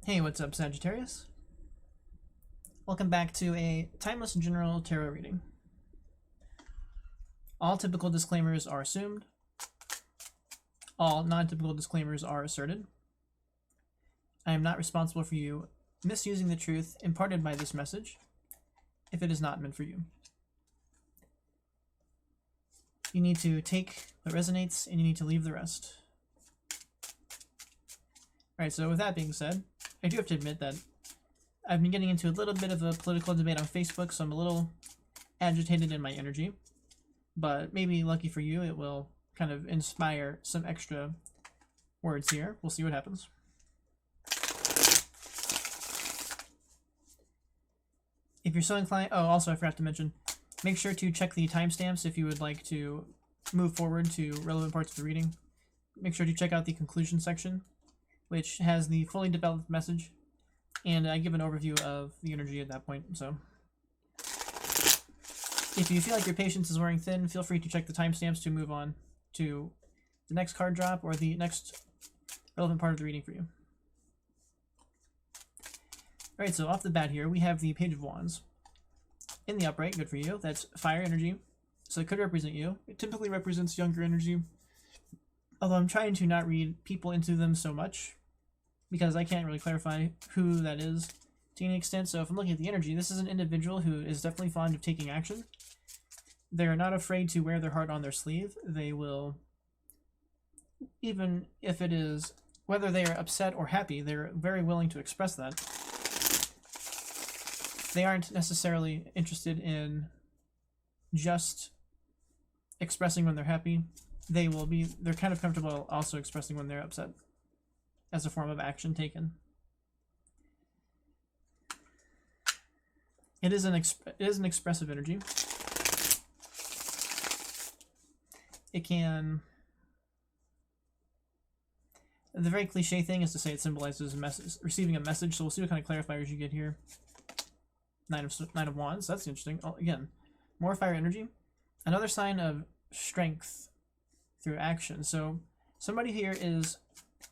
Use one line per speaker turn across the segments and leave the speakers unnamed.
Hey, what's up, Sagittarius? Welcome back to a timeless general tarot reading. All typical disclaimers are assumed. All non-typical disclaimers are asserted. I am not responsible for you misusing the truth imparted by this message if it is not meant for you. You need to take what resonates and you need to leave the rest. Alright, so with that being said, I do have to admit that I've been getting into a little bit of a political debate on Facebook, so I'm a little agitated in my energy. But maybe, lucky for you, it will kind of inspire some extra words here. We'll see what happens. If you're so inclined... Oh, also I forgot to mention, make sure to check the timestamps if you would like to move forward to relevant parts of the reading. Make sure to check out the conclusion section, which has the fully developed message, and I give an overview of the energy at that point. So if you feel like your patience is wearing thin, feel free to check the timestamps to move on to the next card drop or the next relevant part of the reading for you. Alright, so off the bat here, we have the Page of Wands. In the upright, good for you. That's fire energy, so it could represent you. It typically represents younger energy, although I'm trying to not read people into them so much, because I can't really clarify who that is to any extent. So if I'm looking at the energy, this is an individual who is definitely fond of taking action. They're not afraid to wear their heart on their sleeve. They will, even if it is, whether they are upset or happy, they're very willing to express that. They aren't necessarily interested in just expressing when they're happy. They're kind of comfortable also expressing when they're upset as a form of action taken. It is an expressive energy. It can... The very cliche thing is to say it symbolizes a message, receiving a message, so we'll see what kind of clarifiers you get here. Nine of Wands, that's interesting. Oh, again, more fire energy. Another sign of strength through action. So somebody here is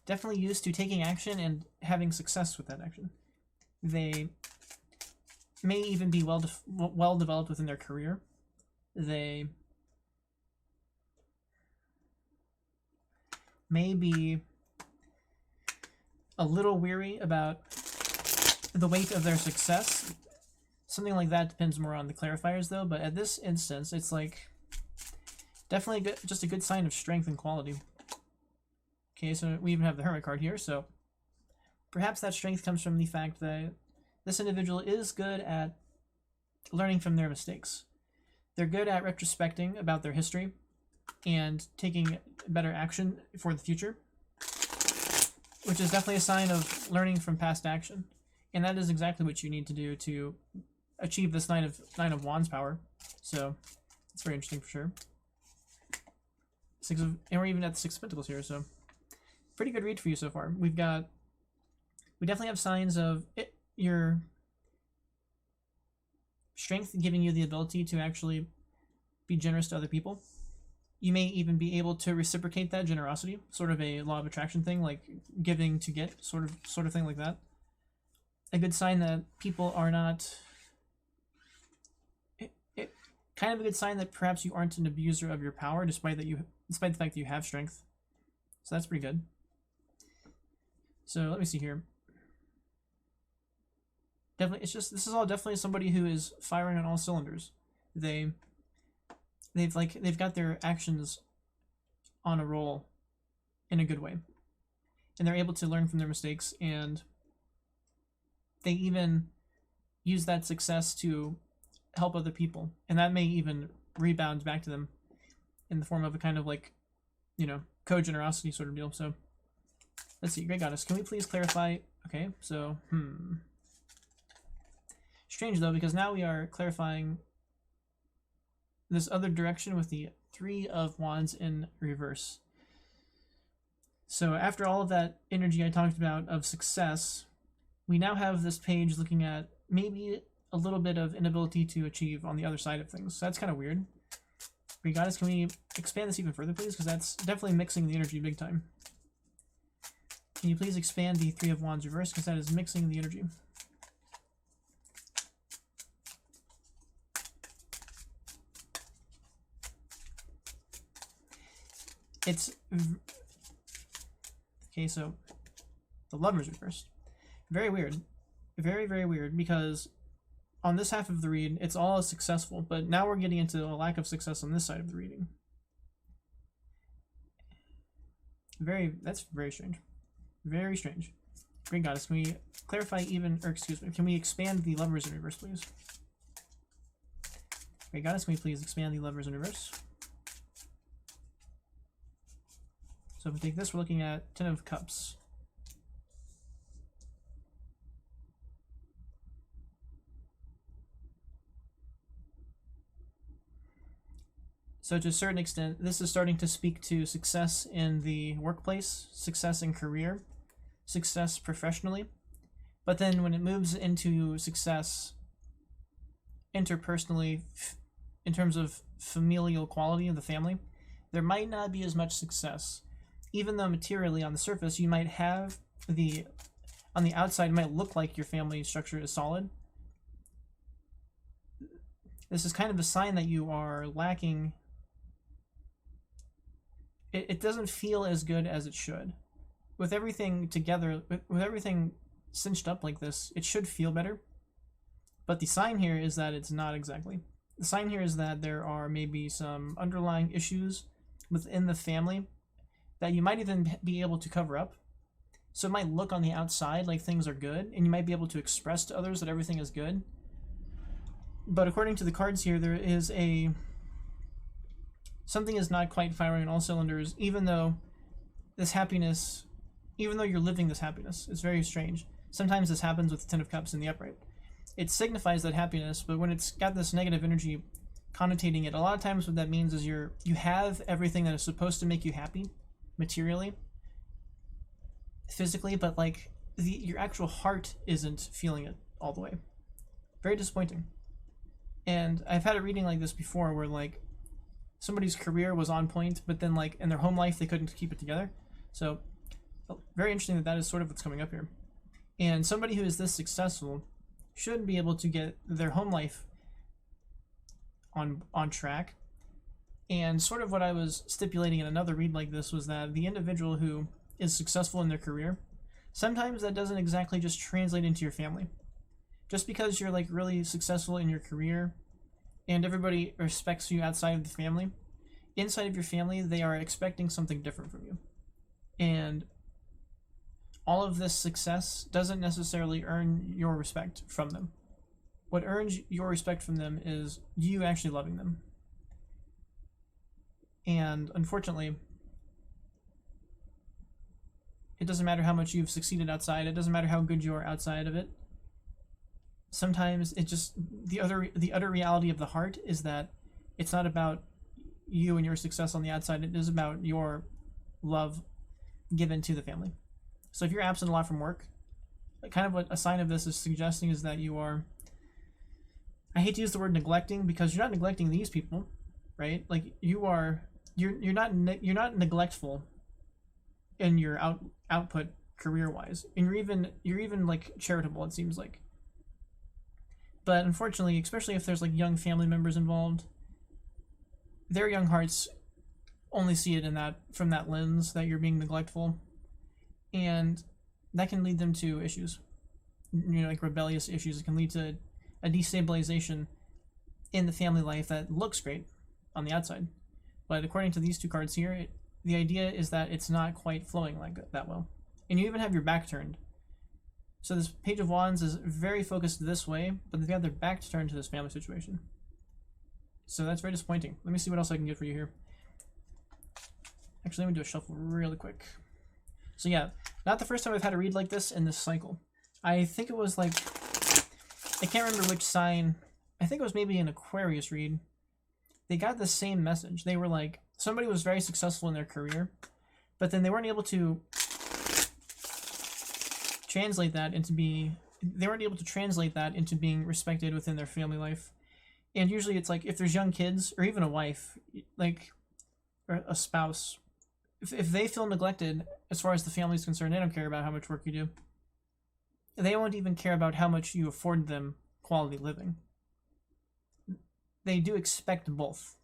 definitely used to taking action and having success with that action. They may even be well developed within their career. They may be a little weary about the weight of their success. Something like that depends more on the clarifiers though, but at this instance it's like definitely just a good sign of strength and quality. Okay, so we even have the Hermit card here, so perhaps that strength comes from the fact that this individual is good at learning from their mistakes. They're good at retrospecting about their history and taking better action for the future, which is definitely a sign of learning from past action. And that is exactly what you need to do to achieve this Nine of Wands power. So it's very interesting for sure. And we're even at the Six of Pentacles here, so pretty good read for you so far. We definitely have signs of your strength giving you the ability to actually be generous to other people. You may even be able to reciprocate that generosity, sort of a law of attraction thing, like giving to get, sort of thing like that. A good sign that people are not... kind of a good sign that perhaps you aren't an abuser of your power, despite the fact that you have strength. So that's pretty good. So let me see here. Definitely, this is all definitely somebody who is firing on all cylinders. They've got their actions on a roll in a good way, and they're able to learn from their mistakes, and they even use that success to help other people, and that may even rebound back to them in the form of a kind of like, you know, co-generosity sort of deal. So let's see, Great Goddess, can we please clarify? Okay, so strange though, because now we are clarifying this other direction with the Three of Wands in reverse. So after all of that energy I talked about of success, we now have this page looking at maybe a little bit of inability to achieve on the other side of things. So that's kind of weird. Great Goddess, can we expand this even further, please? Because that's definitely mixing the energy big time. Can you please expand the Three of Wands reverse, because that is mixing the energy. It's okay, so the Lovers reversed. Very weird. Very, very weird, because on this half of the read, it's all successful, but now we're getting into a lack of success on this side of the reading. That's very strange. Very strange. Great Goddess, can we clarify even, or excuse me, can we expand the Lovers in reverse, please? Great Goddess, can we please expand the Lovers in reverse? So if we take this, we're looking at Ten of Cups. So to a certain extent, this is starting to speak to success in the workplace, success in career, success professionally. But then when it moves into success interpersonally, in terms of familial quality of the family, there might not be as much success. Even though materially on the surface, you might have on the outside, it might look like your family structure is solid. This is kind of a sign that you are lacking. It doesn't feel as good as it should. With everything together, with everything cinched up like this, it should feel better. But the sign here is that it's not exactly. The sign here is that there are maybe some underlying issues within the family that you might even be able to cover up. So it might look on the outside like things are good, and you might be able to express to others that everything is good. But according to the cards here, there is something is not quite firing on all cylinders, even though this happiness, even though you're living this happiness. It's very strange. Sometimes this happens with the Ten of Cups in the upright. It signifies that happiness, but when it's got this negative energy connotating it, a lot of times what that means is you have everything that is supposed to make you happy, materially, physically, but like your actual heart isn't feeling it all the way. Very disappointing. And I've had a reading like this before where like somebody's career was on point, but then like in their home life they couldn't keep it together. So very interesting that is sort of what's coming up here. And somebody who is this successful should be able to get their home life on track. And sort of what I was stipulating in another read like this was that the individual who is successful in their career, sometimes that doesn't exactly just translate into your family. Just because you're like really successful in your career and everybody respects you outside of the family, inside of your family they are expecting something different from you. And all of this success doesn't necessarily earn your respect from them. What earns your respect from them is you actually loving them. And unfortunately, it doesn't matter how much you've succeeded outside, it doesn't matter how good you are outside of it. Sometimes it just, the utter reality of the heart is that it's not about you and your success on the outside, it is about your love given to the family. So if you're absent a lot from work, kind of what a sign of this is suggesting is that you are, I hate to use the word neglecting, because you're not neglecting these people, right? Like you're not neglectful in your output career-wise, and you're even like charitable, it seems like. But unfortunately, especially if there's like young family members involved, their young hearts only see it from that lens that you're being neglectful, and that can lead them to issues, like rebellious issues. It can lead to a destabilization in the family life that looks great on the outside, but according to these two cards here, the idea is that it's not quite flowing like that well, and you even have your back turned. So this Page of Wands is very focused this way, but they've got their back turned to this family situation. So that's very disappointing. Let me see what else I can get for you here. Actually, let me do a shuffle really quick. So yeah, not the first time I've had a read like this in this cycle. I think it was like, I can't remember which sign. I think it was maybe an Aquarius read. They got the same message. They were like, somebody was very successful in their career, but then they weren't able to translate that into being respected within their family life. And usually it's like if there's young kids or even a wife, like, or a spouse, if they feel neglected as far as the family is concerned, they don't care about how much work you do. They won't even care about how much you afford them quality living. They do expect both.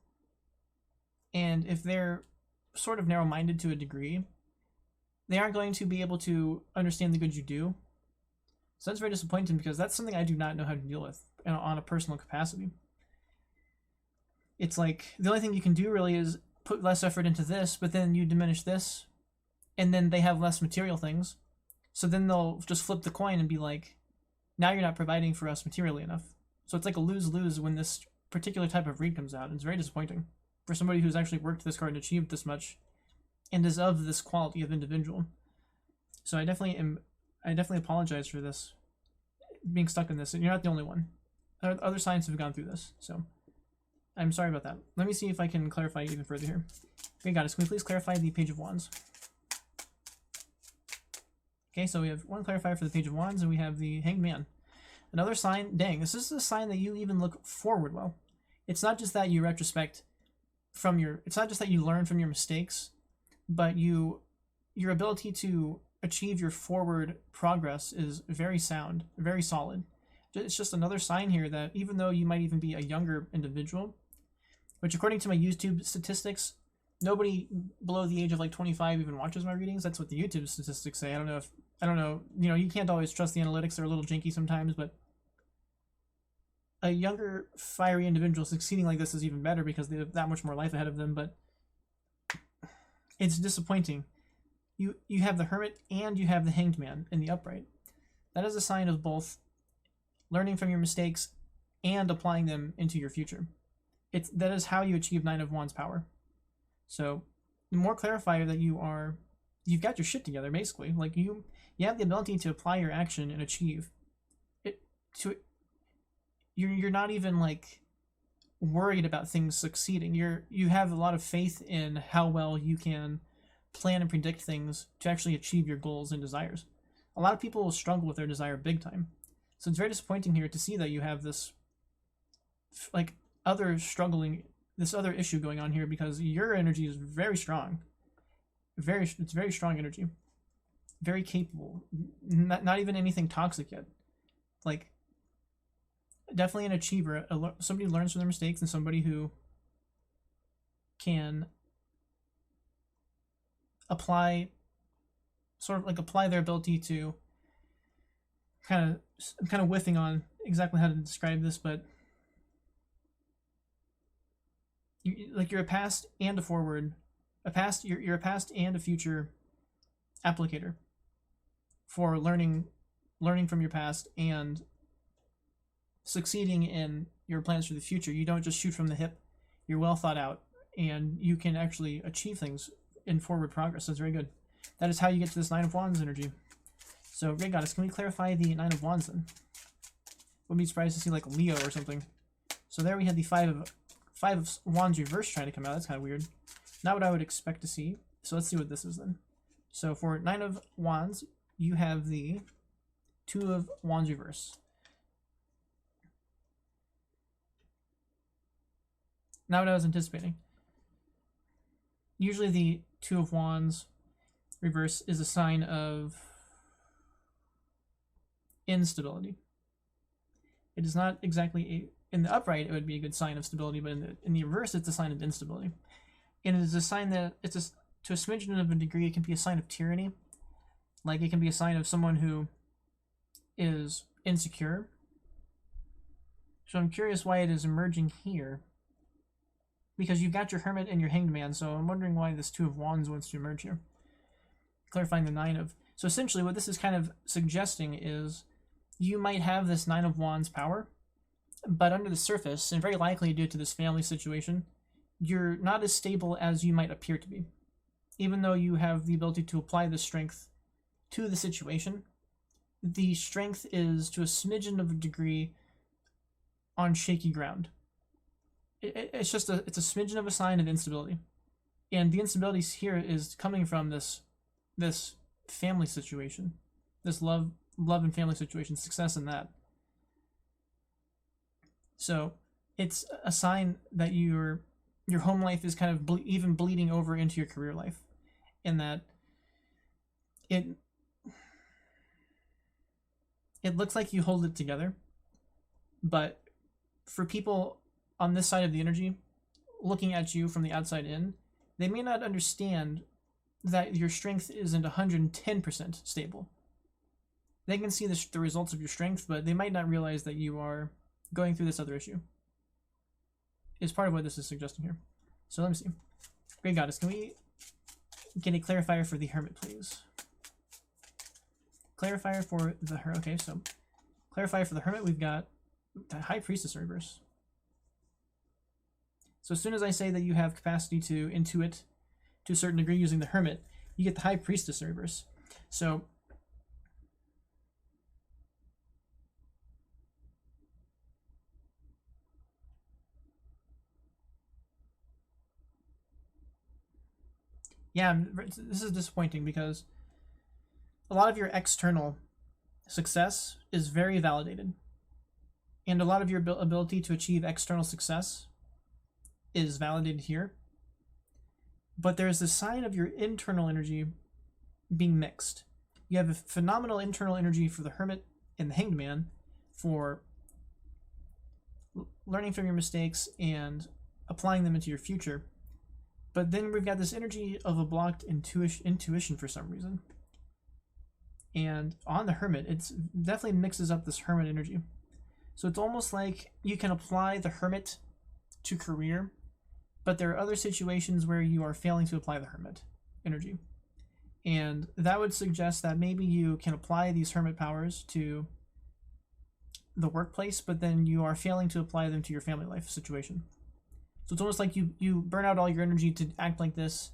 And if they're sort of narrow-minded to a degree, they aren't going to be able to understand the good you do. So that's very disappointing, because that's something I do not know how to deal with on a personal capacity. It's like, the only thing you can do really is put less effort into this, but then you diminish this, and then they have less material things. So then they'll just flip the coin and be like, now you're not providing for us materially enough. So it's like a lose-lose when this particular type of read comes out. And it's very disappointing for somebody who's actually worked this card and achieved this much and is of this quality of individual. So I definitely apologize for this, being stuck in this, and you're not the only one. Other signs have gone through this, so I'm sorry about that. Let me see if I can clarify even further here. Okay, Goddess, can we please clarify the Page of Wands? Okay, so we have one clarifier for the Page of Wands, and we have the Hanged Man. Another sign, dang, this is a sign that you even look forward well. It's not just that you retrospect from your, it's not just that you learn from your mistakes, but your ability to achieve your forward progress is very sound, very solid. It's just another sign here that even though you might even be a younger individual, which according to my YouTube statistics, nobody below the age of like 25 even watches my readings. That's what the YouTube statistics say. I don't know, you know, you can't always trust the analytics. They're a little janky sometimes, but a younger, fiery individual succeeding like this is even better because they have that much more life ahead of them, but it's disappointing. You have the Hermit and you have the Hanged Man in the upright. That is a sign of both learning from your mistakes and applying them into your future. That is how you achieve Nine of Wands power. So the more clarifier that you've got your shit together, basically. Like you have the ability to apply your action and achieve it. You're not even like worried about things succeeding. You have a lot of faith in how well you can plan and predict things to actually achieve your goals and desires. A lot of people will struggle with their desire big time. So it's very disappointing here to see that you have this like this other issue going on here, because your energy is very strong. It's very strong energy. Very capable. Not even anything toxic yet. Like, definitely an achiever. Somebody who learns from their mistakes, and somebody who can apply their ability to I'm kind of whiffing on exactly how to describe this, but you're a past and a forward, you're a past and a future applicator for learning from your past and succeeding in your plans for the future. You don't just shoot from the hip. You're well thought out, and you can actually achieve things in forward progress. That's very good. That is how you get to this Nine of Wands energy. So, Great Goddess, can we clarify the Nine of Wands then? Wouldn't be surprised to see like Leo or something. So there we had the Five of Wands reverse trying to come out. That's kind of weird. Not what I would expect to see. So let's see what this is then. So for Nine of Wands, you have the Two of Wands reverse. Not what I was anticipating. Usually the Two of Wands reverse is a sign of instability. It is not exactly in the upright it would be a good sign of stability, but in the reverse it's a sign of instability. And it is a sign that to a smidgen of a degree it can be a sign of tyranny. Like it can be a sign of someone who is insecure. So I'm curious why it is emerging here. Because you've got your Hermit and your Hanged Man, so I'm wondering why this Two of Wands wants to emerge here. Clarifying the Nine of... So essentially what this is kind of suggesting is you might have this Nine of Wands power, but under the surface, and very likely due to this family situation, you're not as stable as you might appear to be. Even though you have the ability to apply the strength to the situation, the strength is to a smidgen of a degree on shaky ground. It's a smidgen of a sign of instability. And the instability here is coming from this family situation, this love and family situation, success in that. So it's a sign that your home life is kind of even bleeding over into your career life. in that it looks like you hold it together, but for people on this side of the energy looking at you from the outside in, they may not understand that your strength isn't 110% stable. They can see the results of your strength, but they might not realize that you are going through this other issue. Is part of what this is suggesting here. So let me see. Great Goddess, can we get a clarifier for the Hermit, please? Clarifier for the Hermit. Okay, so clarifier for the Hermit, we've got the High Priestess reverse. So as soon as I say that you have capacity to intuit to a certain degree using the Hermit, you get the High Priestess reverse. So yeah, this is disappointing because a lot of your external success is very validated. And a lot of your ability to achieve external success is validated here. But there's a sign of your internal energy being mixed. You have a phenomenal internal energy for the Hermit and the Hanged Man for learning from your mistakes and applying them into your future. But then we've got this energy of a blocked intuition for some reason. And on the Hermit, it definitely mixes up this Hermit energy. So it's almost like you can apply the Hermit to career, but there are other situations where you are failing to apply the Hermit energy. And that would suggest that maybe you can apply these Hermit powers to the workplace, but then you are failing to apply them to your family life situation. So it's almost like you burn out all your energy to act like this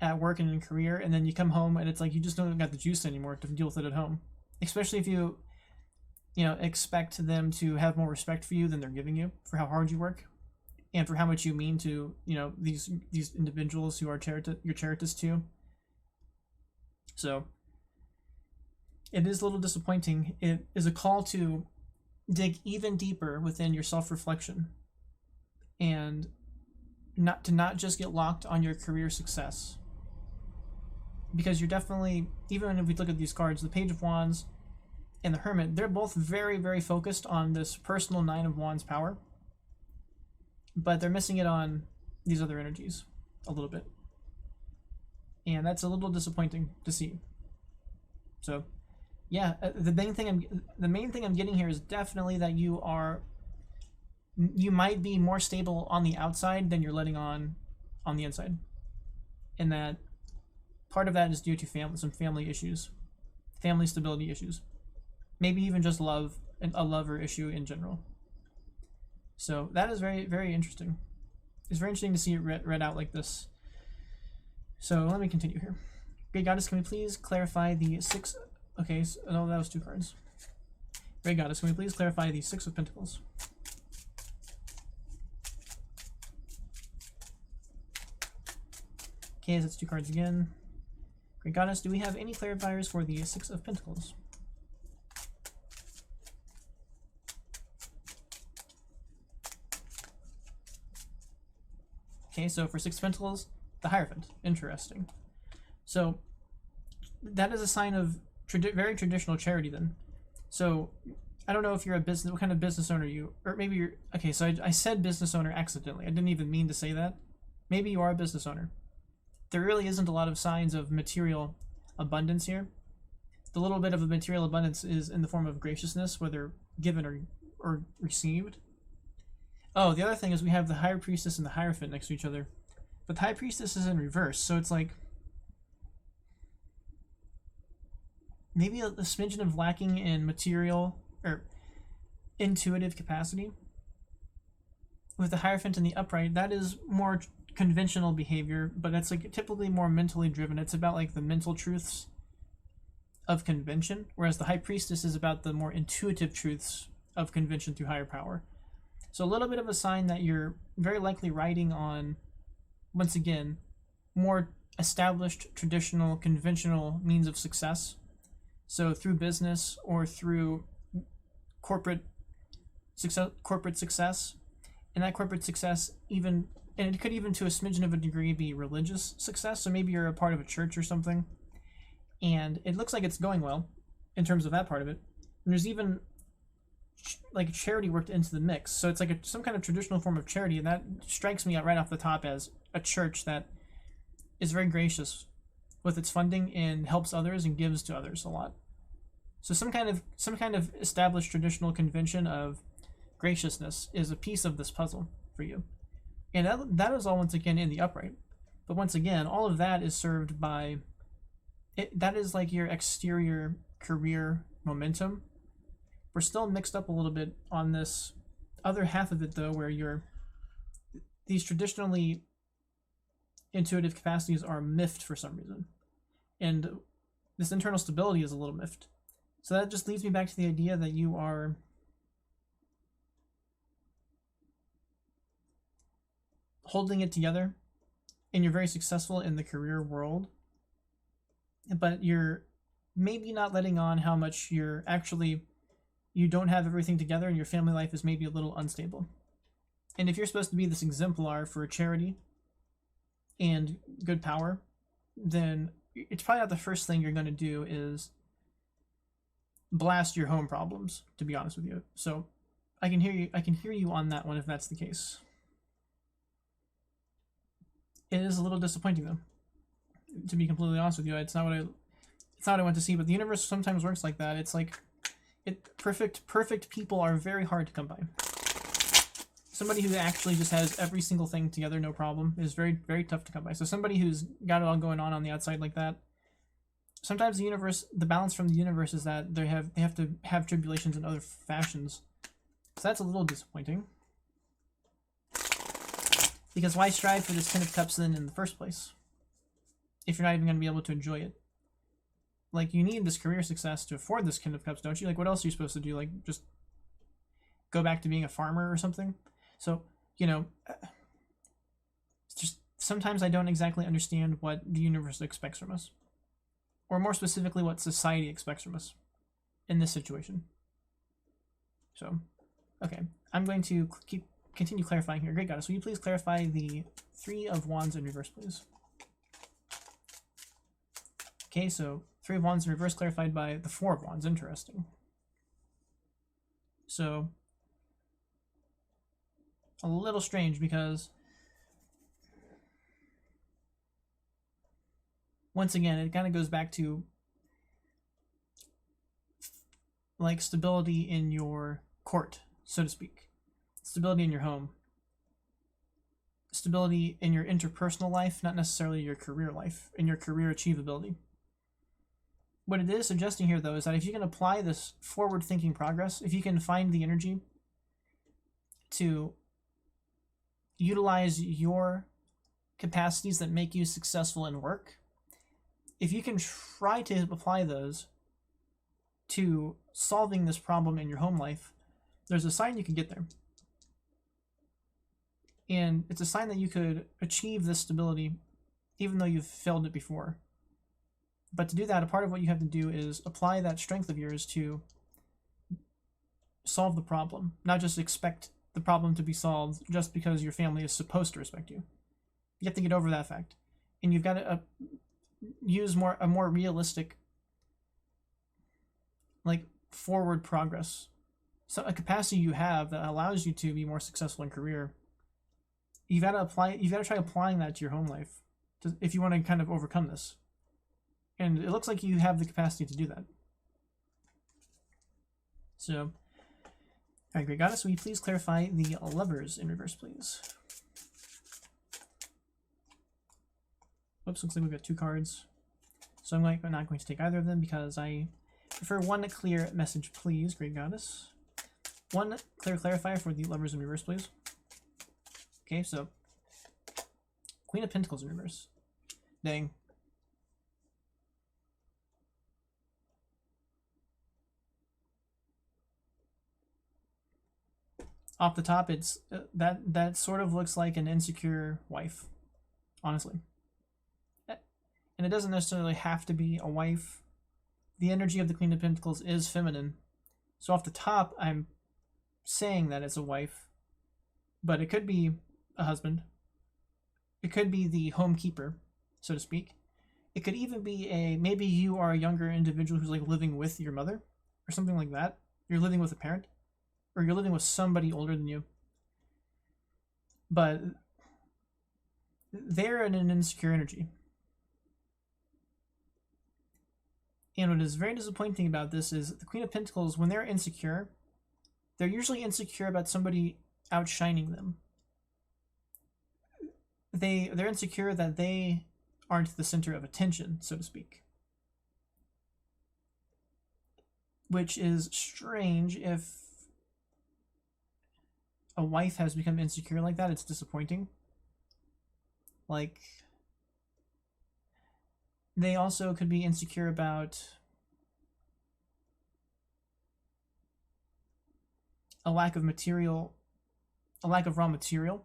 at work and in career, and then you come home and it's like you just don't got the juice anymore to deal with it at home. Especially if you expect them to have more respect for you than they're giving you for how hard you work and for how much you mean to these individuals who are your charitous too. So it is a little disappointing. It is a call to dig even deeper within your self-reflection and not just get locked on your career success, because you're definitely, even if we look at these cards, the Page of Wands and the Hermit, they're both very, very focused on this personal Nine of Wands power, but they're missing it on these other energies a little bit, and that's a little disappointing to see. So yeah, the main thing I'm getting here is definitely that you might be more stable on the outside than you're letting on the inside. And that part of that is due to some family issues, family stability issues. Maybe even just love, a lover issue in general. So that is very, very interesting. It's very interesting to see it read out like this. So let me continue here. Great Goddess, can we please clarify the six... Okay, so, no, that was two cards. Great Goddess, can we please clarify the Six of Pentacles? Okay, that's two cards again. Great Goddess, do we have any clarifiers for the Six of Pentacles? Okay, so for Six of Pentacles, the Hierophant. Interesting. So that is a sign of very traditional charity then. So I don't know if you're a business, what kind of business owner you, or maybe you're, okay, so I said business owner accidentally. I didn't even mean to say that. Maybe you are a business owner. There really isn't a lot of signs of material abundance here. The little bit of a material abundance is in the form of graciousness, whether given or received. Oh, the other thing is we have the High Priestess and the Hierophant next to each other. But the High Priestess is in reverse, so it's like maybe a smidgen of lacking in material or intuitive capacity. With the Hierophant in the upright, that is more conventional behavior, but it's like typically more mentally driven. It's about like the mental truths of convention, whereas the High Priestess is about the more intuitive truths of convention through higher power. So a little bit of a sign that you're very likely riding on, once again, more established, traditional, conventional means of success. So through business or through corporate success, and that corporate success even and it could even to a smidgen of a degree be religious success. So maybe you're a part of a church or something, and it looks like it's going well in terms of that part of it. And there's even like charity worked into the mix. So it's like some kind of traditional form of charity, and that strikes me out right off the top as a church that is very gracious with its funding and helps others and gives to others a lot. So some kind of established traditional convention of graciousness is a piece of this puzzle for you. And that is all once again in the upright. But once again, all of that is served by that is like your exterior career momentum. We're still mixed up a little bit on this other half of it though, where these traditionally intuitive capacities are miffed for some reason. And this internal stability is a little miffed. So that just leads me back to the idea that you are holding it together and you're very successful in the career world, but you're maybe not letting on how much you don't have everything together and your family life is maybe a little unstable. And if you're supposed to be this exemplar for charity and good power, then it's probably not the first thing you're going to do is blast your home problems, to be honest with you. So I can hear you on that one if that's the case. It is a little disappointing though, to be completely honest with you. It's not what I want to see, but the universe sometimes works like that. It's like perfect people are very hard to come by. Somebody who actually just has every single thing together, no problem, is very, very tough to come by. So somebody who's got it all going on the outside like that, sometimes the balance from the universe is that they have to have tribulations in other fashions. So that's a little disappointing. Because why strive for this Ten of Cups then in the first place, if you're not even going to be able to enjoy it? Like, you need this career success to afford this Ten of Cups, don't you? Like, what else are you supposed to do? Like, just go back to being a farmer or something? So, you know, just sometimes I don't exactly understand what the universe expects from us. Or more specifically, what society expects from us in this situation. So, okay. I'm going to continue clarifying here. Great Goddess, will you please clarify the Three of Wands in reverse, please? Okay, so Three of Wands in reverse clarified by the Four of Wands. Interesting. So, a little strange because once again, it kind of goes back to like stability in your court, so to speak. Stability in your home. Stability in your interpersonal life, not necessarily your career life, in your career achievability. What it is suggesting here, though, is that if you can apply this forward-thinking progress, if you can find the energy to utilize your capacities that make you successful in work, if you can try to apply those to solving this problem in your home life, there's a sign you can get there. And it's a sign that you could achieve this stability even though you've failed it before. But to do that, a part of what you have to do is apply that strength of yours to solve the problem, not just expect the problem to be solved just because your family is supposed to respect you. You have to get over that fact. And you've got to use a more realistic, like, forward progress. So a capacity you have that allows you to be more successful in career, you've got to try applying that to your home life if you want to kind of overcome this. And it looks like you have the capacity to do that. So, all right, Great Goddess, will you please clarify the Lovers in reverse, please? Whoops, looks like we've got two cards. So I'm not going to take either of them because I prefer one clear message, please, Great Goddess. One clear clarifier for the Lovers in reverse, please. Okay, so Queen of Pentacles in reverse. Dang. Off the top, it's that sort of looks like an insecure wife, honestly. And it doesn't necessarily have to be a wife. The energy of the Queen of Pentacles is feminine. So off the top, I'm saying that it's a wife, but it could be a husband. It could be the home keeper, so to speak. It could even be maybe you are a younger individual who's like living with your mother or something like that. You're living with a parent, or you're living with somebody older than you. But they're in an insecure energy. And what is very disappointing about this is the Queen of Pentacles, when they're insecure, they're usually insecure about somebody outshining them. They're insecure that they aren't the center of attention, so to speak. Which is strange. If a wife has become insecure like that, it's disappointing. Like, they also could be insecure about a lack of raw material.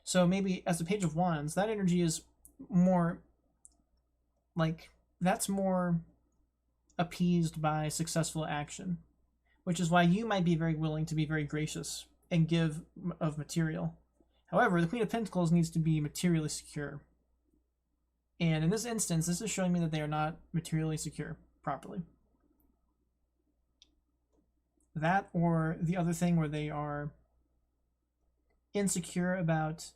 So maybe as the Page of Wands, that energy is more like, that's more appeased by successful action, which is why you might be very willing to be very gracious and give of material. However, the Queen of Pentacles needs to be materially secure. And in this instance, this is showing me that they are not materially secure properly. That, or the other thing where they are insecure about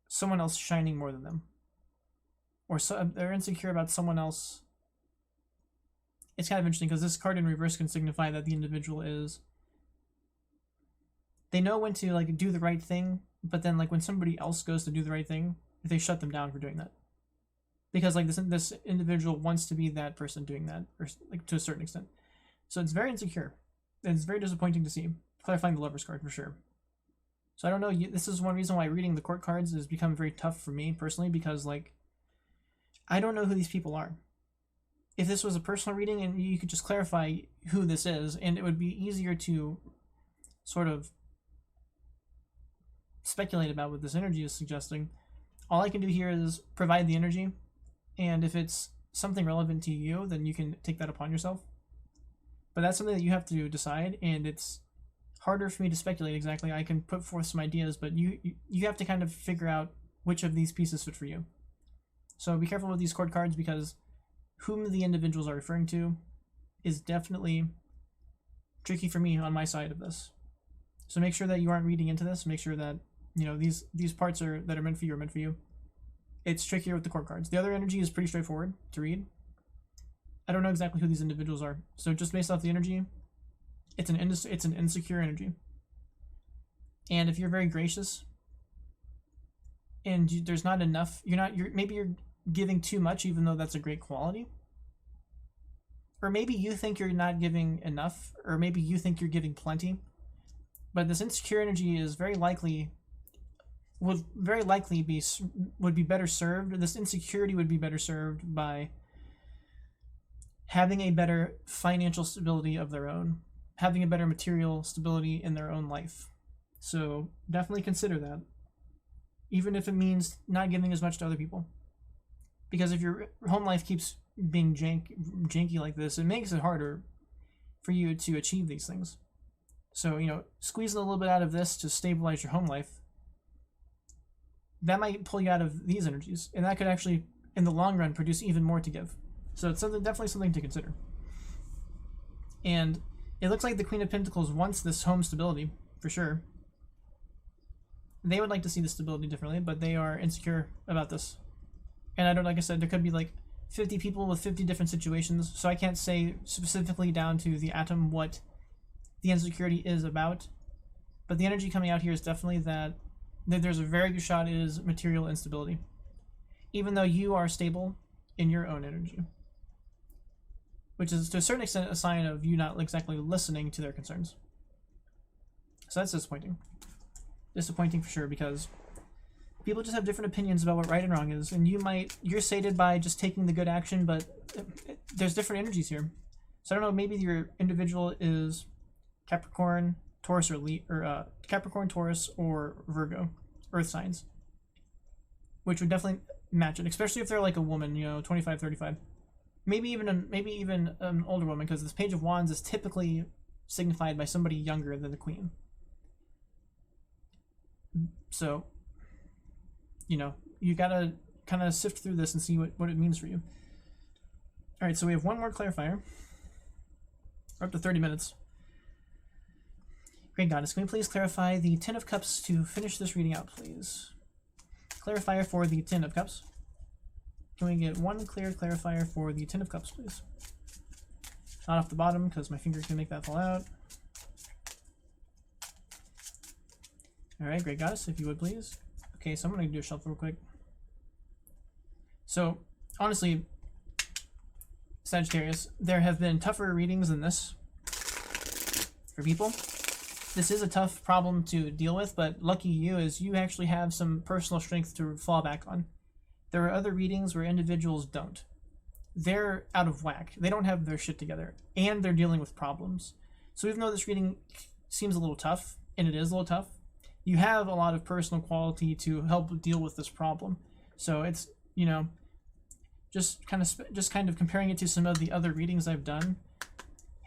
someone else shining more than them. Or they're insecure about someone else. It's kind of interesting because this card in reverse can signify that the individual is, they know when to like do the right thing, but then like when somebody else goes to do the right thing, they shut them down for doing that. Because like this individual wants to be that person doing that, or like to a certain extent. So it's very insecure. And it's very disappointing to see. Clarifying the Lover's card for sure. So I don't know, this is one reason why reading the Court cards has become very tough for me personally, because like, I don't know who these people are. If this was a personal reading and you could just clarify who this is, and it would be easier to sort of speculate about what this energy is suggesting. All I can do here is provide the energy, and if it's something relevant to you, then you can take that upon yourself. But that's something that you have to decide, and it's harder for me to speculate exactly. I can put forth some ideas, but you have to kind of figure out which of these pieces fit for you. So be careful with these Court cards, because whom the individuals are referring to is definitely tricky for me on my side of this. So make sure that you aren't reading into this. Make sure that, you know, these parts that are meant for you are meant for you. It's trickier with the Court cards. The other energy is pretty straightforward to read. I don't know exactly who these individuals are. So just based off the energy, it's an insecure energy. And if you're very gracious and there's not enough, maybe you're giving too much, even though that's a great quality. Or maybe you think you're not giving enough, or maybe you think you're giving plenty. But this insecure energy is would be better served. This insecurity would be better served by having a better financial stability of their own, having a better material stability in their own life. So definitely consider that, even if it means not giving as much to other people. Because if your home life keeps being janky like this, it makes it harder for you to achieve these things. So, you know, squeezing a little bit out of this to stabilize your home life, that might pull you out of these energies, and that could actually, in the long run, produce even more to give. So it's definitely something to consider. And it looks like the Queen of Pentacles wants this home stability, for sure. They would like to see the stability differently, but they are insecure about this. And like I said, there could be like 50 people with 50 different situations, so I can't say specifically down to the atom what the insecurity is about. But the energy coming out here is definitely that there's a very good shot it is material instability, even though you are stable in your own energy, which is to a certain extent a sign of you not exactly listening to their concerns. So that's disappointing. Disappointing for sure, because people just have different opinions about what right and wrong is, and you're sated by just taking the good action, but there's different energies here. So I don't know, maybe your individual is Capricorn, Taurus, or Capricorn, Taurus, or Virgo, Earth signs, which would definitely match it, especially if they're like a woman, 25, 35, maybe even an older woman, because this Page of Wands is typically signified by somebody younger than the Queen. So you know, you gotta kind of sift through this and see what it means for you. All right, so we have one more clarifier. We're up to 30 minutes. Great Goddess, can we please clarify the Ten of Cups to finish this reading out, please? Clarifier for the Ten of Cups. Can we get one clear clarifier for the Ten of Cups, please? Not off the bottom, because my finger can make that fall out. Alright, Great Goddess, if you would please. Okay, so I'm going to do a shuffle real quick. So, honestly, Sagittarius, there have been tougher readings than this for people. This is a tough problem to deal with, but lucky you is you actually have some personal strength to fall back on. There are other readings where individuals don't. They're out of whack. They don't have their shit together, and they're dealing with problems. So even though this reading seems a little tough, and it is a little tough, you have a lot of personal quality to help deal with this problem. So it's, you know, just kind of comparing it to some of the other readings I've done,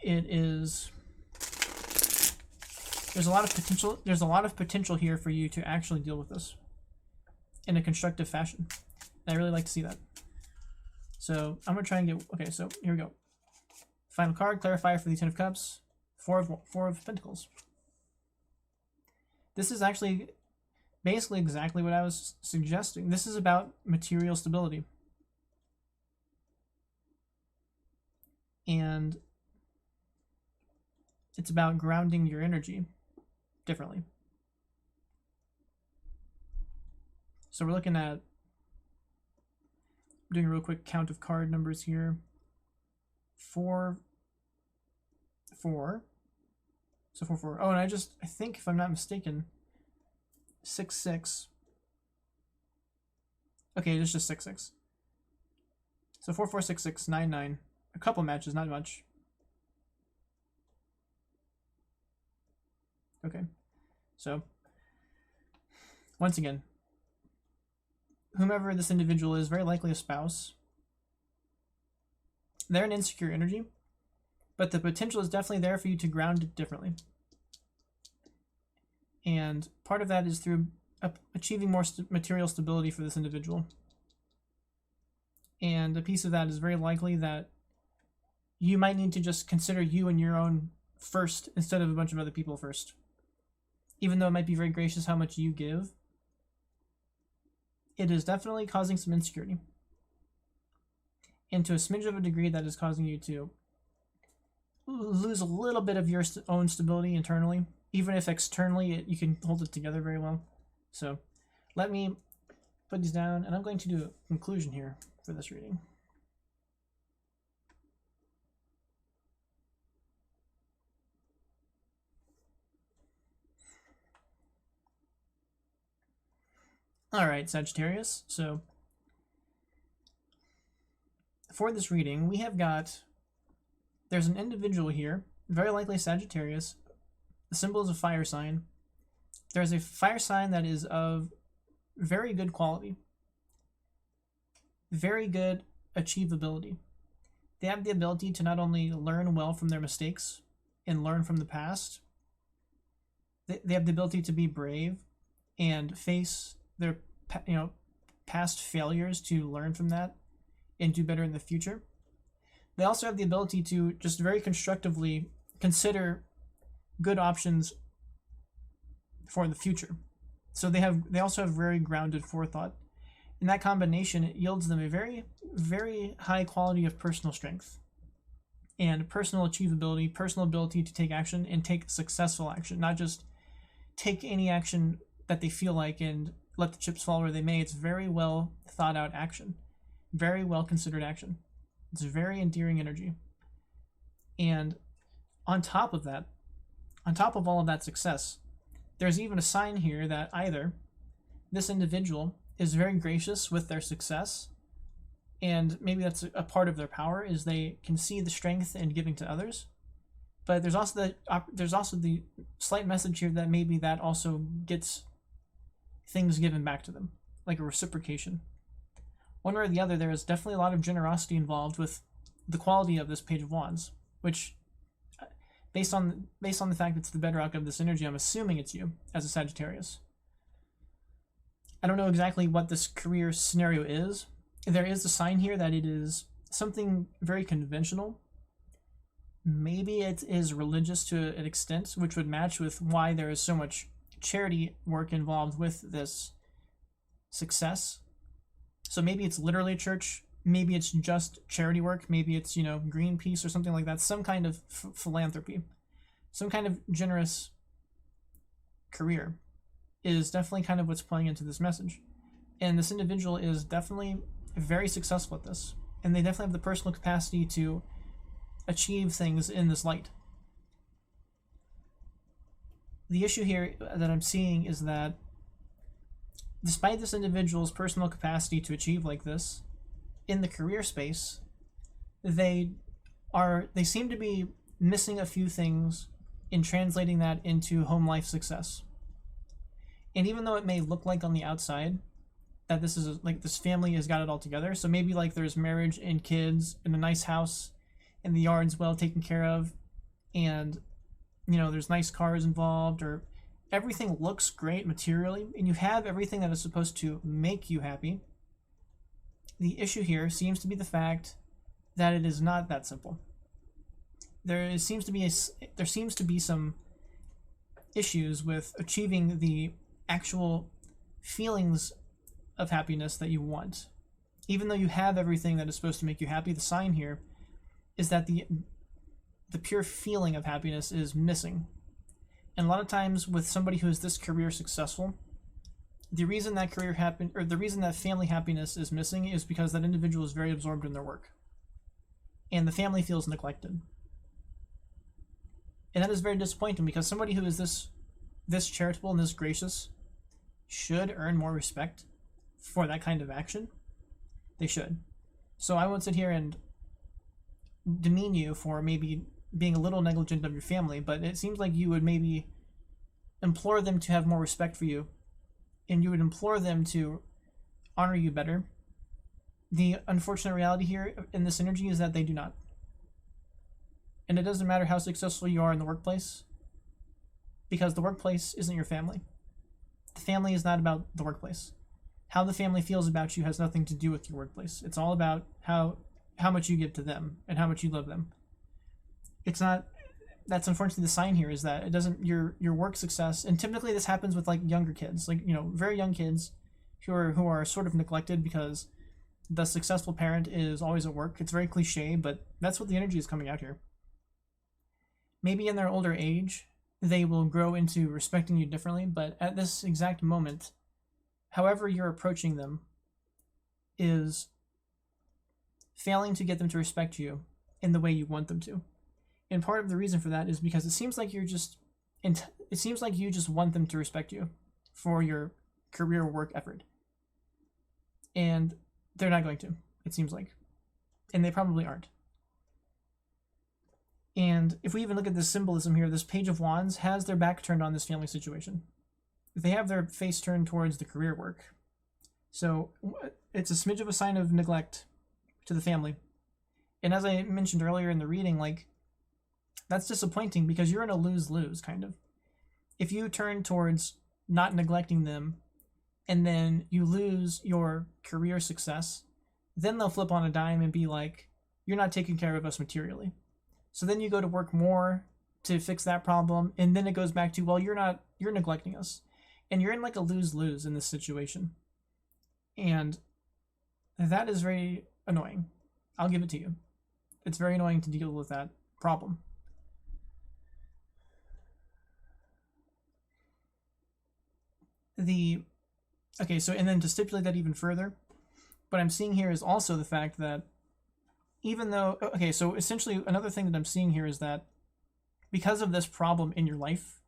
it is, there's a lot of potential here for you to actually deal with this in a constructive fashion. And I really like to see that. So I'm gonna try and get, okay, so here we go. Final card, clarifier for the Ten of Cups, Four of Pentacles. This is actually basically exactly what I was suggesting. This is about material stability. And it's about grounding your energy differently. So we're looking at, doing a real quick count of card numbers here. 4, 4. So 4, 4. Oh, and I think if I'm not mistaken, 6, 6. Okay, it's just 6, 6. So 4, 4, 6, 6, 9, 9. A couple matches, not much. Okay. So, once again, whomever this individual is, very likely a spouse. They're an insecure energy, but the potential is definitely there for you to ground it differently. And part of that is through achieving more material stability for this individual. And a piece of that is very likely that you might need to just consider you and your own first instead of a bunch of other people first. Even though it might be very gracious how much you give, it is definitely causing some insecurity. And to a smidge of a degree, that is causing you to lose a little bit of your own stability internally, even if externally you can hold it together very well. So let me put these down, and I'm going to do a conclusion here for this reading. Alright, Sagittarius, so for this reading, we have got, there's an individual here, very likely Sagittarius. The symbol is a fire sign. There's a fire sign that is of very good quality, very good achievability. They have the ability to not only learn well from their mistakes and learn from the past, they have the ability to be brave and face their past failures to learn from that and do better in the future. They also have the ability to just very constructively consider good options for the future. So they also have very grounded forethought. And that combination, it yields them a very, very high quality of personal strength and personal achievability, personal ability to take action and take successful action, not just take any action that they feel like and let the chips fall where they may. It's very well thought out action, very well considered action. It's very endearing energy. And on top of that, on top of all of that success, there's even a sign here that either this individual is very gracious with their success, and maybe that's a part of their power, is they can see the strength in giving to others. But there's also the slight message here that maybe that also gets things given back to them, like a reciprocation. One way or the other, there is definitely a lot of generosity involved with the quality of this Page of Wands, which, based on the fact that it's the bedrock of this energy, I'm assuming it's you as a Sagittarius. I don't know exactly what this career scenario is. There is a sign here that it is something very conventional. Maybe it is religious to an extent, which would match with why there is so much charity work involved with this success. So maybe it's literally a church, maybe it's just charity work, maybe it's, you know, Greenpeace or something like that, some kind of philanthropy, some kind of generous career is definitely kind of what's playing into this message. And this individual is definitely very successful at this, and they definitely have the personal capacity to achieve things in this light. The issue here that I'm seeing is that despite this individual's personal capacity to achieve like this in the career space, they seem to be missing a few things in translating that into home life success. And even though it may look like on the outside that this is like this family has got it all together, so maybe like there's marriage and kids and a nice house and the yard's well taken care of, and you know there's nice cars involved, or everything looks great materially, and you have everything that is supposed to make you happy. The issue here seems to be the fact that it is not that simple. There seems to be some issues with achieving the actual feelings of happiness that you want. Even though you have everything that is supposed to make you happy, the sign here is that the pure feeling of happiness is missing. And a lot of times with somebody who is this career successful, the reason that career happen, or the reason that family happiness is missing, is because that individual is very absorbed in their work, and the family feels neglected. And that is very disappointing, because somebody who is this charitable and this gracious should earn more respect for that kind of action. They should. So I won't sit here and demean you for maybe being a little negligent of your family, but it seems like you would maybe implore them to have more respect for you, and you would implore them to honor you better. The unfortunate reality here in this energy is that they do not. And it doesn't matter how successful you are in the workplace, because the workplace isn't your family. The family is not about the workplace. How the family feels about you has nothing to do with your workplace. It's all about how much you give to them and how much you love them. It's not. That's unfortunately the sign here, is that it doesn't, your work success, and typically this happens with like younger kids, like, you know, very young kids who are sort of neglected because the successful parent is always at work. It's very cliche, but that's what the energy is coming out here. Maybe in their older age, they will grow into respecting you differently, but at this exact moment, however you're approaching them is failing to get them to respect you in the way you want them to. And part of the reason for that is because it seems like you just want them to respect you for your career work effort. And they're not going to, it seems like. And they probably aren't. And if we even look at this symbolism here, this Page of Wands has their back turned on this family situation. They have their face turned towards the career work. So it's a smidge of a sign of neglect to the family. And as I mentioned earlier in the reading, like, that's disappointing because you're in a lose-lose, kind of. If you turn towards not neglecting them and then you lose your career success, then they'll flip on a dime and be like, you're not taking care of us materially. So then you go to work more to fix that problem, and then it goes back to, well, you're neglecting us. And you're in like a lose-lose in this situation. And that is very annoying. I'll give it to you. It's very annoying to deal with that problem. So and then to stipulate that even further, what I'm seeing here is also the fact that even though, okay, so essentially another thing that I'm seeing here is that because of this problem in your life,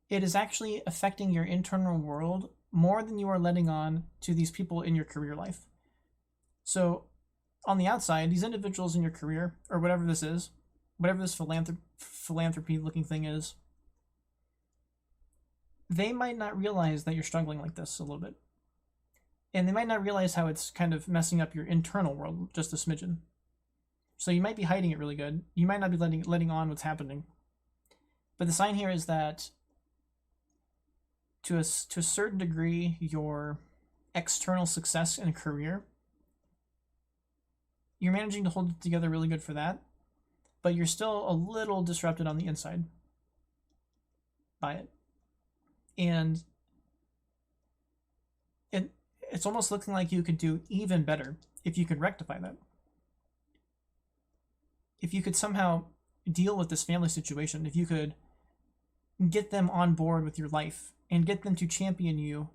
it is actually affecting your internal world more than you are letting on to these people in your career life. So on the outside, these individuals in your career, or whatever this is, whatever this philanthropy looking thing is, they might not realize that you're struggling like this a little bit. And they might not realize how it's kind of messing up your internal world just a smidgen. So you might be hiding it really good. You might not be letting on what's happening. But the sign here is that to a certain degree, your external success in a career, you're managing to hold it together really good for that, but you're still a little disrupted on the inside by it. And it's almost looking like you could do even better if you could rectify that. If you could somehow deal with this family situation, if you could get them on board with your life and get them to champion you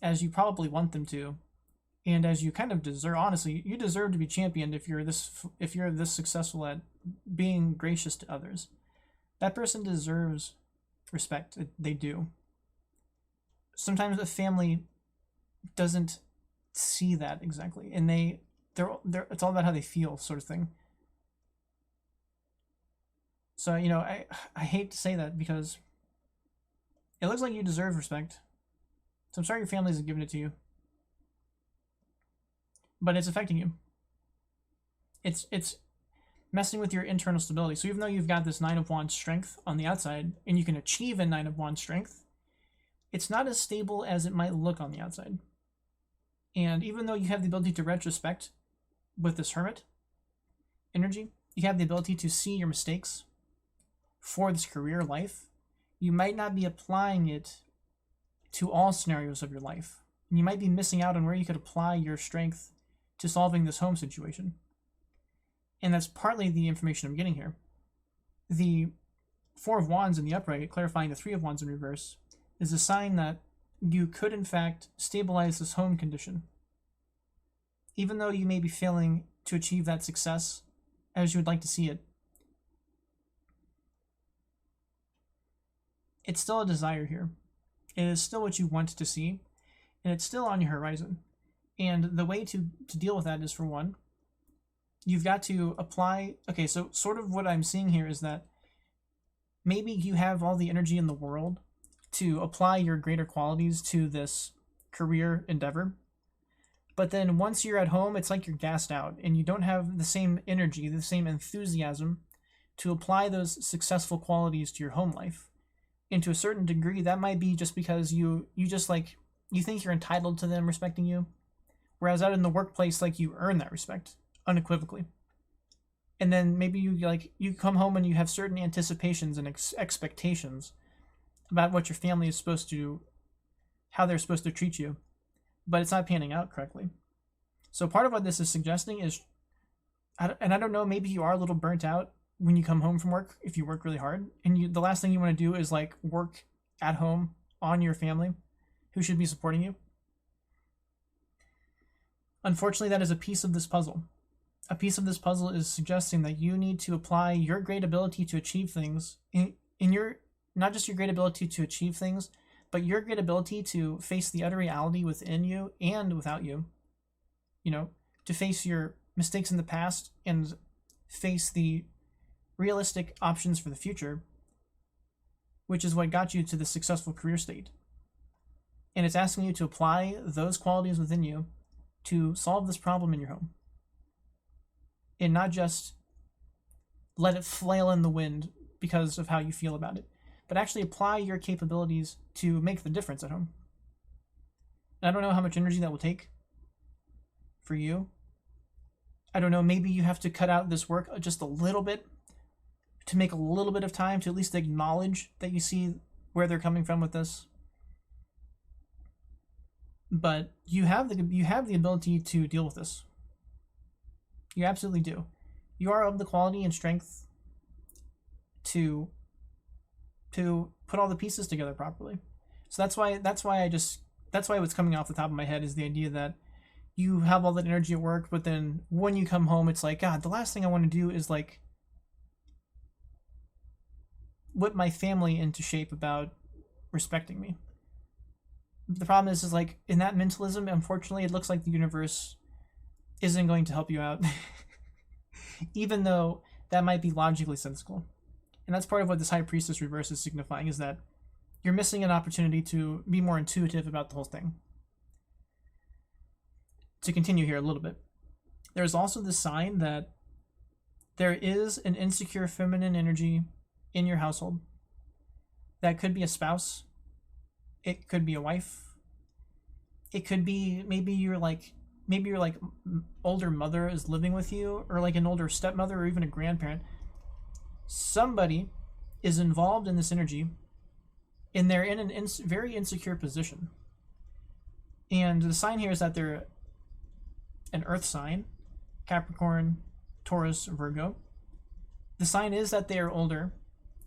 as you probably want them to, and as you kind of deserve. Honestly, you deserve to be championed if you're this successful at being gracious to others. That person deserves respect. They do. Sometimes a family doesn't see that exactly, and they're it's all about how they feel, sort of thing. So, you know, I hate to say that because it looks like you deserve respect. So I'm sorry your family isn't giving it to you. But it's affecting you. It's messing with your internal stability. So even though you've got this 9 of Wands strength on the outside, and you can achieve a 9 of Wands strength, it's not as stable as it might look on the outside. And even though you have the ability to retrospect with this Hermit energy, you have the ability to see your mistakes for this career life, you might not be applying it to all scenarios of your life. And you might be missing out on where you could apply your strength to solving this home situation. And that's partly the information I'm getting here. The 4 of Wands in the upright, clarifying the 3 of Wands in reverse, is a sign that you could in fact stabilize this home condition. Even though you may be failing to achieve that success as you would like to see it, it's still a desire here. It is still what you want to see, and it's still on your horizon. And the way to deal with that is, for one, you've got to apply. Okay, so sort of what I'm seeing here is that maybe you have all the energy in the world to apply your greater qualities to this career endeavor, but then once you're at home, it's like you're gassed out and you don't have the same energy, the same enthusiasm to apply those successful qualities to your home life. And to a certain degree, that might be just because you think you're entitled to them respecting you, whereas out in the workplace, like, you earn that respect unequivocally. And then maybe you come home and you have certain anticipations and expectations about what your family is supposed to, how they're supposed to treat you, but it's not panning out correctly. So part of what this is suggesting is, and I don't know, maybe you are a little burnt out when you come home from work, if you work really hard, and the last thing you want to do is like work at home on your family who should be supporting you. Unfortunately, that is a piece of this puzzle. A piece of this puzzle is suggesting that you need to apply your great ability to achieve things in your, not just your great ability to achieve things, but your great ability to face the utter reality within you and without you. You know, to face your mistakes in the past and face the realistic options for the future, which is what got you to the successful career state. And it's asking you to apply those qualities within you to solve this problem in your home. And not just let it flail in the wind because of how you feel about it, but actually apply your capabilities to make the difference at home. And I don't know how much energy that will take for you. I don't know, maybe you have to cut out this work just a little bit to make a little bit of time to at least acknowledge that you see where they're coming from with this. But you have the ability to deal with this. You absolutely do. You are of the quality and strength to put all the pieces together properly. So that's why what's coming off the top of my head is the idea that you have all that energy at work, but then when you come home, it's like, God, the last thing I want to do is like whip my family into shape about respecting me. The problem is like, in that mentalism, unfortunately, it looks like the universe isn't going to help you out. Even though that might be logically sensible. And that's part of what this High Priestess reverse is signifying, is that you're missing an opportunity to be more intuitive about the whole thing. To continue here a little bit, there's also this sign that there is an insecure feminine energy in your household. That could be a spouse. It could be a wife. It could be maybe your older mother is living with you, or like an older stepmother, or even a grandparent. Somebody is involved in this energy, and they're in an very insecure position. And the sign here is that they're an earth sign, Capricorn, Taurus, Virgo. The sign is that they are older,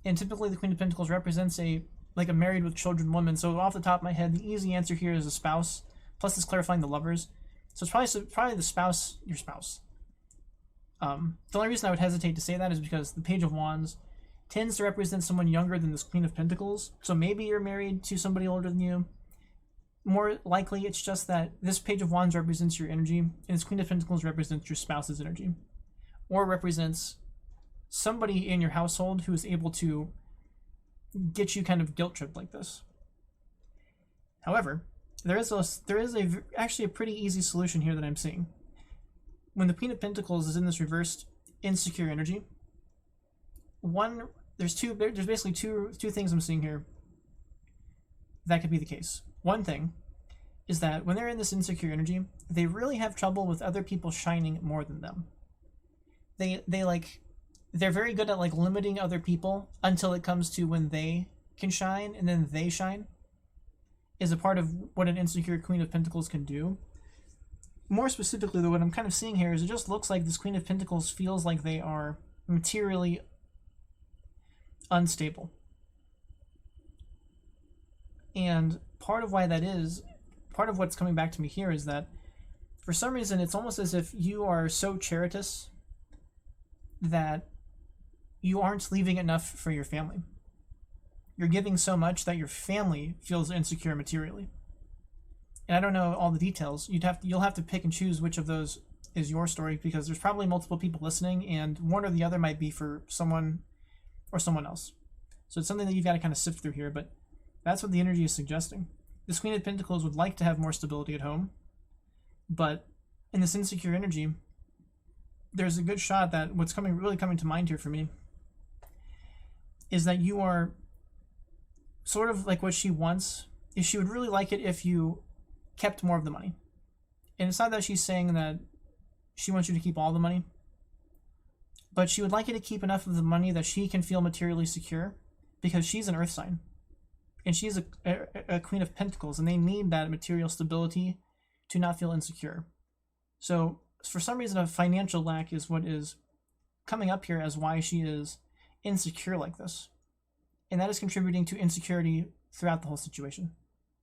and typically the Queen of Pentacles represents a married with children woman. So off the top of my head, the easy answer here is a spouse. Plus, it's clarifying the lovers. So it's probably the spouse, your spouse. The only reason I would hesitate to say that is because the Page of Wands tends to represent someone younger than this Queen of Pentacles. So maybe you're married to somebody older than you. More likely, it's just that this Page of Wands represents your energy, and this Queen of Pentacles represents your spouse's energy. Or represents somebody in your household who is able to get you kind of guilt tripped like this. However, there is actually a pretty easy solution here that I'm seeing. When the Queen of Pentacles is in this reversed insecure energy, there's basically two things I'm seeing here that could be the case. One thing is that when they're in this insecure energy, they really have trouble with other people shining more than them. They're very good at limiting other people until it comes to when they can shine, and then they shine is a part of what an insecure Queen of Pentacles can do. More specifically, though, what I'm kind of seeing here is it just looks like this Queen of Pentacles feels like they are materially unstable. And part of why that is, part of what's coming back to me here is that for some reason it's almost as if you are so charitous that you aren't leaving enough for your family. You're giving so much that your family feels insecure materially. And I don't know all the details. You'll have to pick and choose which of those is your story, because there's probably multiple people listening, and one or the other might be for someone or someone else. So it's something that you've got to kind of sift through here, but that's what the energy is suggesting. This Queen of Pentacles would like to have more stability at home, but in this insecure energy, there's a good shot that what's really coming to mind here for me is that you are sort of like what she wants. Is she would really like it if you kept more of the money. And it's not that she's saying that she wants you to keep all the money, but she would like you to keep enough of the money that she can feel materially secure, because she's an earth sign and she's a Queen of Pentacles, and they need that material stability to not feel insecure. So for some reason, a financial lack is what is coming up here as why she is insecure like this. And that is contributing to insecurity throughout the whole situation.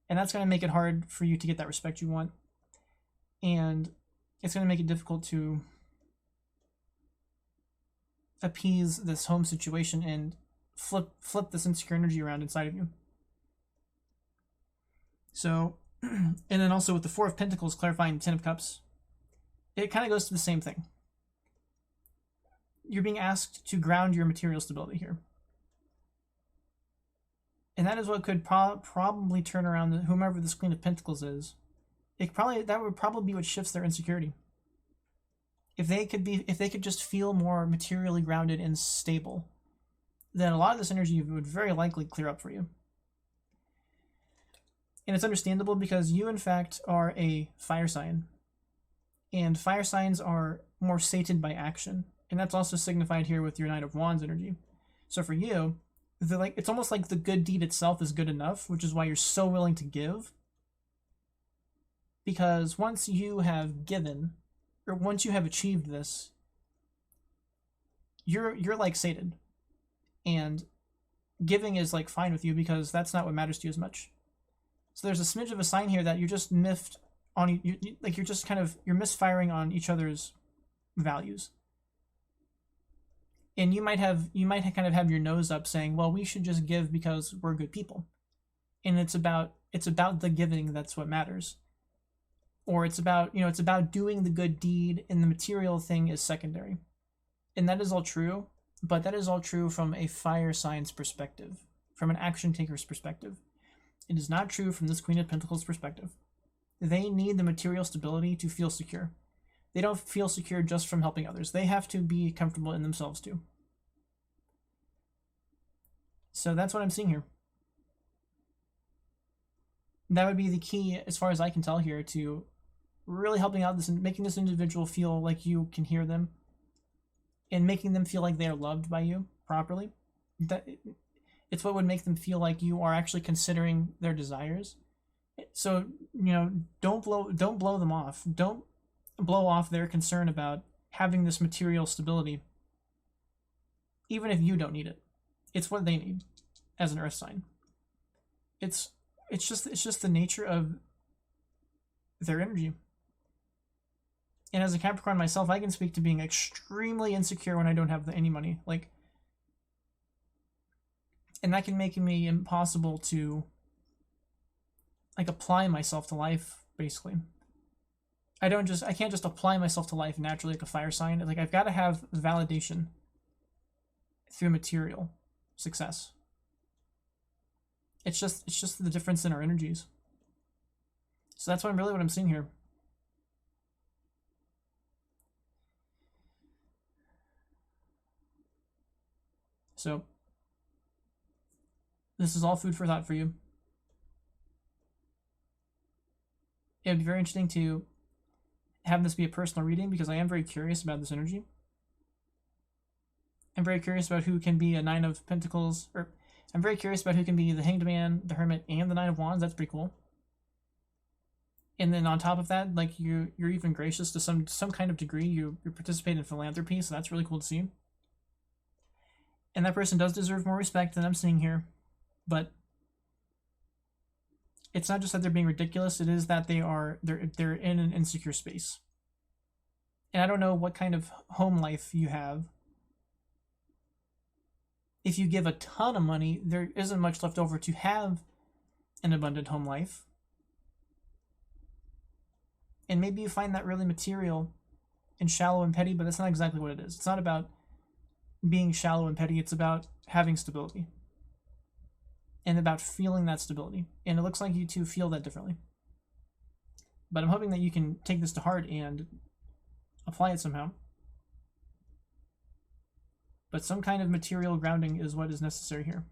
And that's going to make it hard for you to get that respect you want. And it's going to make it difficult to appease this home situation and flip this insecure energy around inside of you. So, and then also with the Four of Pentacles clarifying the Ten of Cups, it kind of goes to the same thing. You're being asked to ground your material stability here. And that is what could probably turn around whomever this Queen of Pentacles is. That would probably be what shifts their insecurity. If they could just feel more materially grounded and stable, then a lot of this energy would very likely clear up for you. And it's understandable because you, in fact, are a fire sign. And fire signs are more sated by action. And that's also signified here with your Knight of Wands energy. So for you, it's almost like the good deed itself is good enough, which is why you're so willing to give. Because once you have given, or once you have achieved this, you're like sated. And giving is like fine with you because that's not what matters to you as much. So there's a smidge of a sign here that you're just miffed on, you're misfiring on each other's values. And you might kind of have your nose up saying, well, we should just give because we're good people. And it's about the giving that's what matters. Or it's about doing the good deed, and the material thing is secondary. And that is all true, but that is all true from a fire sign's perspective, from an action taker's perspective. It is not true from this Queen of Pentacles perspective. They need the material stability to feel secure. They don't feel secure just from helping others. They have to be comfortable in themselves too. So that's what I'm seeing here. that would be the key, as far as I can tell here, to really helping out this and making this individual feel like you can hear them and making them feel like they are loved by you properly. That it's what would make them feel like you are actually considering their desires. So, you know, don't blow them off. Don't blow off their concern about having this material stability, even if you don't need it. It's what they need as an earth sign. It's just the nature of their energy. And as a Capricorn myself, I can speak to being extremely insecure when I don't have any money. Like, and that can make me impossible to, like, apply myself to life, basically. I can't just apply myself to life naturally like a fire sign. Like, I've got to have validation through material success. It's just the difference in our energies. So that's what I'm seeing here. So this is all food for thought for you. It would be very interesting to have this be a personal reading, because I am very curious about this energy. I'm very curious about who can be a Nine of Pentacles, or I'm very curious about who can be the Hanged Man, the Hermit, and the Nine of Wands. That's pretty cool. And then on top of that, like, you're even gracious to some kind of degree. You participate in philanthropy, so that's really cool to see. And that person does deserve more respect than I'm seeing here. But it's not just that they're being ridiculous, it is that they're in an insecure space. And I don't know what kind of home life you have. If you give a ton of money, there isn't much left over to have an abundant home life. And maybe you find that really material and shallow and petty, but that's not exactly what it is. It's not about being shallow and petty, it's about having stability. And about feeling that stability. And it looks like you two feel that differently. But I'm hoping that you can take this to heart and apply it somehow. But some kind of material grounding is what is necessary here.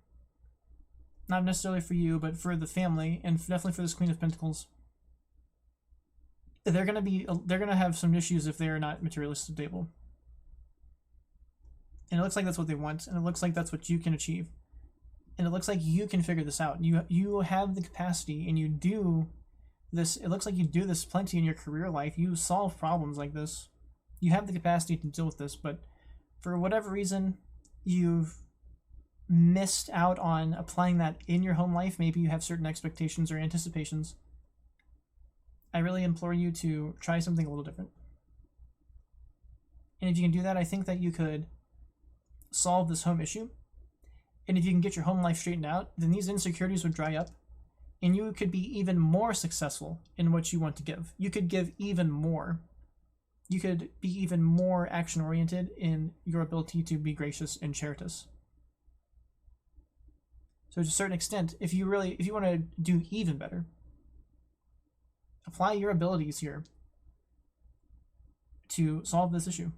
Not necessarily for you, but for the family, and definitely for this Queen of Pentacles. They're gonna have some issues if they are not materialistically stable. And it looks like that's what they want, and it looks like that's what you can achieve. And it looks like you can figure this out. You have the capacity, and you do this. It looks like you do this plenty in your career life. You solve problems like this. You have the capacity to deal with this, but for whatever reason, you've missed out on applying that in your home life. Maybe you have certain expectations or anticipations. I really implore you to try something a little different. And if you can do that, I think that you could solve this home issue. And if you can get your home life straightened out, then these insecurities would dry up, and you could be even more successful in what you want to give. You could give even more. You could be even more action-oriented in your ability to be gracious and charitous. So to a certain extent, if you want to do even better, apply your abilities here to solve this issue.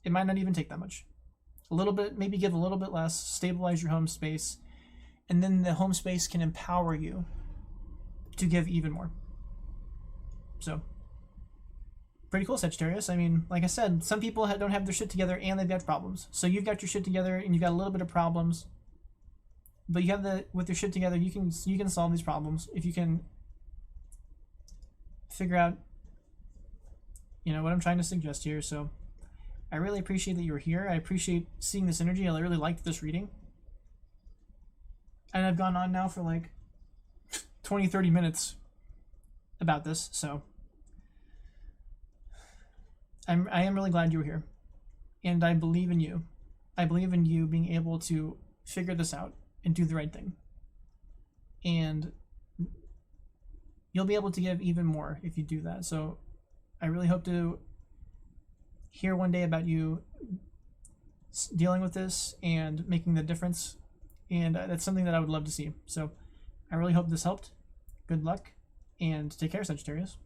It might not even take that much. A little bit, maybe give a little bit less, stabilize your home space, and then the home space can empower you to give even more. So, pretty cool, Sagittarius. I mean, like I said, some people don't have their shit together and they've got problems. So you've got your shit together and you've got a little bit of problems, but you have with your shit together, you can solve these problems if you can figure out, what I'm trying to suggest here. So I really appreciate that you were here. I appreciate seeing this energy. I really liked this reading. And I've gone on now for like 20-30 minutes about this, so I am really glad you were here. And I believe in you. I believe in you being able to figure this out and do the right thing. And you'll be able to give even more if you do that. So I really hope to hear one day about you dealing with this and making the difference. And that's something that I would love to see. So I really hope this helped. Good luck, and take care, Sagittarius.